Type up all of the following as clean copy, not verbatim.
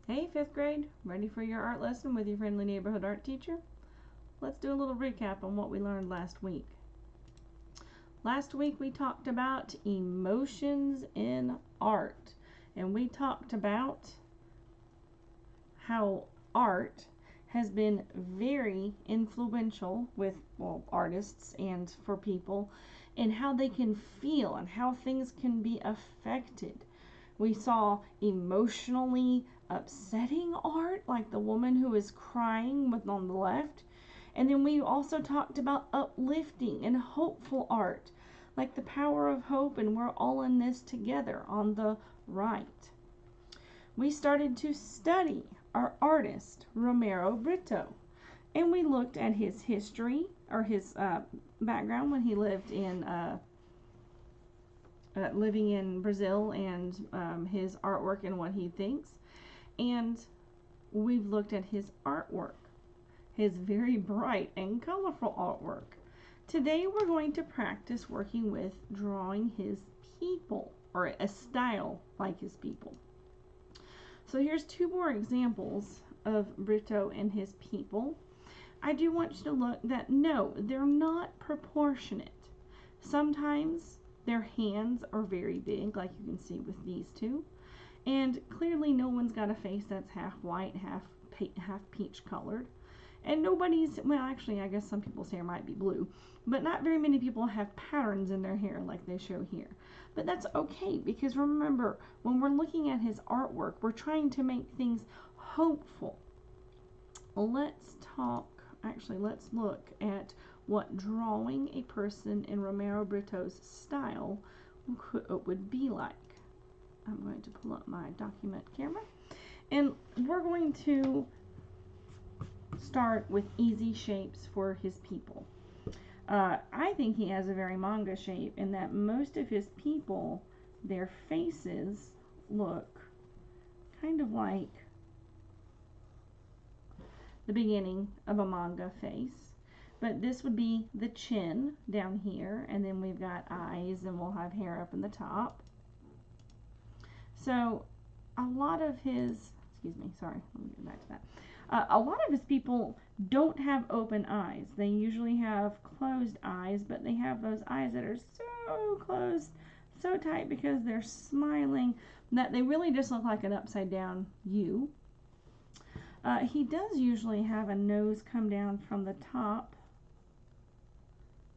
Hey, 5th grade, ready for your art lesson with your friendly neighborhood art teacher? Let's do a little recap on what we learned last week. Last week we talked about emotions in art, and we talked about how art has been very influential with artists and for people, and how they can feel and how things can be affected. We saw emotionally upsetting art, like the woman who is crying on the left. And then we also talked about uplifting and hopeful art, like the power of hope and we're all in this together on the right. We started to study our artist, Romero Britto. And we looked at his history, or his background when he lived living in Brazil, and his artwork and what he thinks. And we've looked at his artwork, his very bright and colorful artwork. Today we're going to practice working with drawing his people, or a style like his people. So here's two more examples of Britto and his people. I do want you to look that no, they're not proportionate. Sometimes their hands are very big, like you can see with these two. And clearly no one's got a face that's half white, half peach colored. And nobody's, well, actually, I guess some people's hair might be blue, but not very many people have patterns in their hair like they show here. But that's okay, because remember, when we're looking at his artwork, we're trying to make things hopeful. Let's look at what drawing a person in Romero Britto's style would be like. I'm going to pull up my document camera, and we're going to start with easy shapes for his people. I think he has a very manga shape in that most of his people, their faces look kind of like the beginning of a manga face. But this would be the chin down here, and then we've got eyes, and we'll have hair up in the top. So a lot of his, let me get back to that. A lot of his people don't have open eyes. They usually have closed eyes, but they have those eyes that are so closed, so tight, because they're smiling, that they really just look like an upside down U. He does usually have a nose come down from the top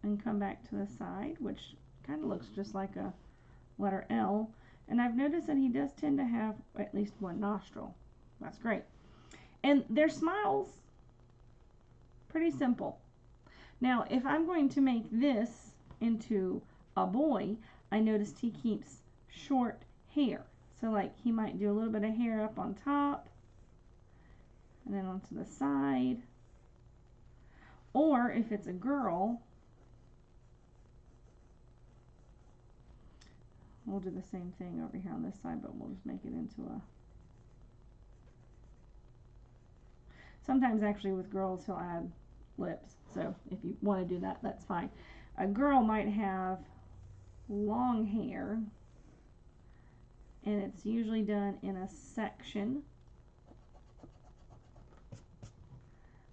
and come back to the side, which kind of looks just like a letter L. And I've noticed that he does tend to have at least one nostril. That's great. And their smiles, pretty simple. Now, if I'm going to make this into a boy, I noticed he keeps short hair. So like he might do a little bit of hair up on top and then onto the side. Or if it's a girl, we'll do the same thing over here on this side, but we'll just make it into a... Sometimes actually with girls he'll add lips, so if you want to do that, that's fine. A girl might have long hair, and it's usually done in a section.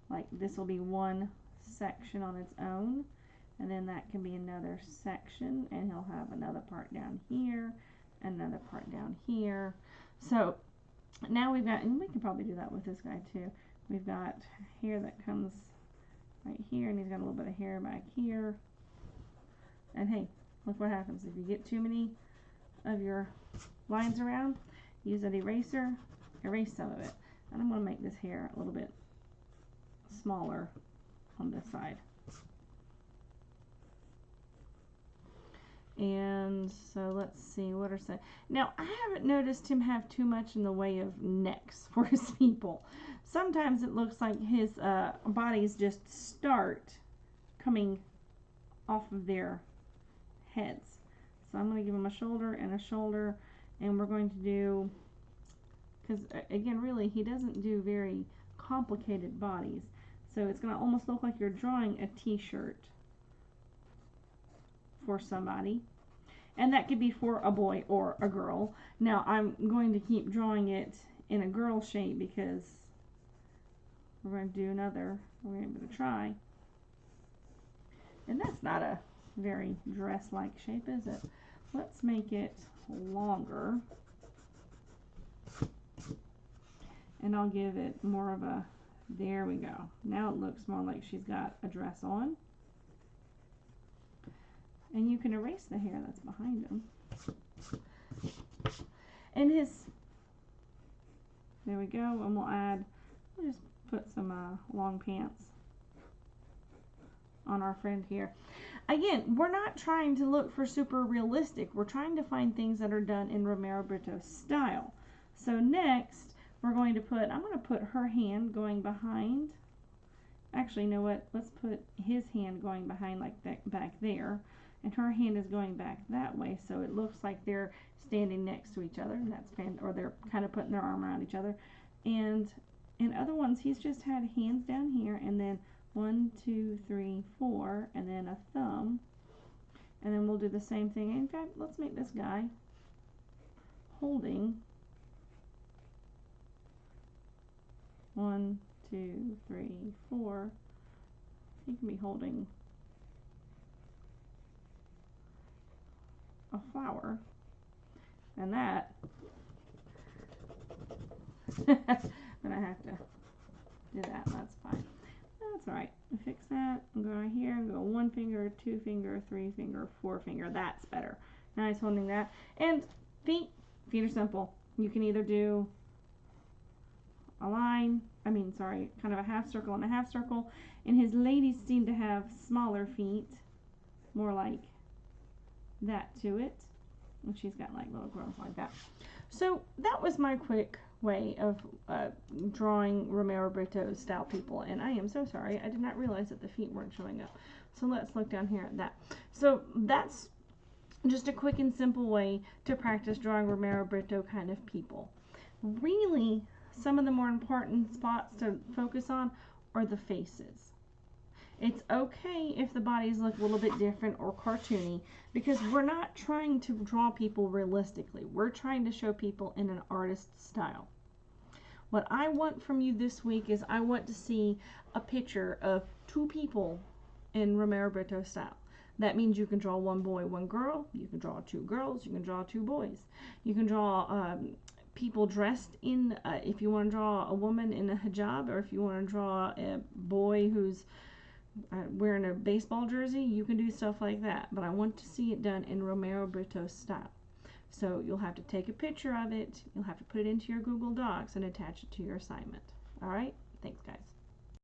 Like this will be one section on its own, and then that can be another section, and he'll have another part down here, another part down here. So now we've got, and we can probably do that with this guy too. We've got hair that comes right here, and he's got a little bit of hair back here. And hey, look what happens if you get too many of your lines around. Use an eraser, erase some of it. And I'm going to make this hair a little bit smaller on this side. And so let's see, what are some... Now, I haven't noticed him have too much in the way of necks for his people. Sometimes it looks like his bodies just start coming off of their heads. So I'm going to give him a shoulder, and we're going to do, because again, really, he doesn't do very complicated bodies. So it's going to almost look like you're drawing a t-shirt for somebody, and that could be for a boy or a girl. Now I'm going to keep drawing it in a girl shape because we're going to do another. We're going to try. And that's not a very dress-like shape, is it? Let's make it longer. And I'll give it more of a, there we go. Now it looks more like she's got a dress on. And you can erase the hair that's behind him. And his, there we go, and we'll just put some long pants on our friend here. Again, we're not trying to look for super realistic. We're trying to find things that are done in Romero Britto style. So next, we're going to put, I'm going to put her hand going behind. Actually, you know what? Let's put his hand going behind like that back there. And her hand is going back that way, so it looks like they're standing next to each other. And that's or they're kind of putting their arm around each other. And in other ones, he's just had hands down here, and then 1, 2, 3, 4, and then a thumb. And then we'll do the same thing. In fact, let's make this guy holding 1, 2, 3, 4. He can be holding a flower, and that but I have to do that. That's fine. That's alright. Fix that. I'm going right here and go 1 finger, 2 finger, 3 finger, 4 finger. That's better. Nice holding that. And feet are simple. You can either do a line, kind of a half circle and a half circle. And his ladies seem to have smaller feet, more like that to it, and she's got like little growths like that. So that was my quick way of drawing Romero Britto style people, and I am so sorry, I did not realize that the feet weren't showing up. So let's look down here at that. So that's just a quick and simple way to practice drawing Romero Britto kind of people. Really, some of the more important spots to focus on are the faces. It's okay if the bodies look a little bit different or cartoony, because we're not trying to draw people realistically. We're trying to show people in an artist style. What I want from you this week is I want to see a picture of 2 people in Romero Britto style. That means you can draw 1 boy, 1 girl. You can draw 2 girls. You can draw 2 boys. You can draw people dressed in, if you want to draw a woman in a hijab, or if you want to draw a boy who's wearing a baseball jersey, you can do stuff like that. But I want to see it done in Romero Britto style. So you'll have to take a picture of it, you'll have to put it into your Google Docs and attach it to your assignment. Alright?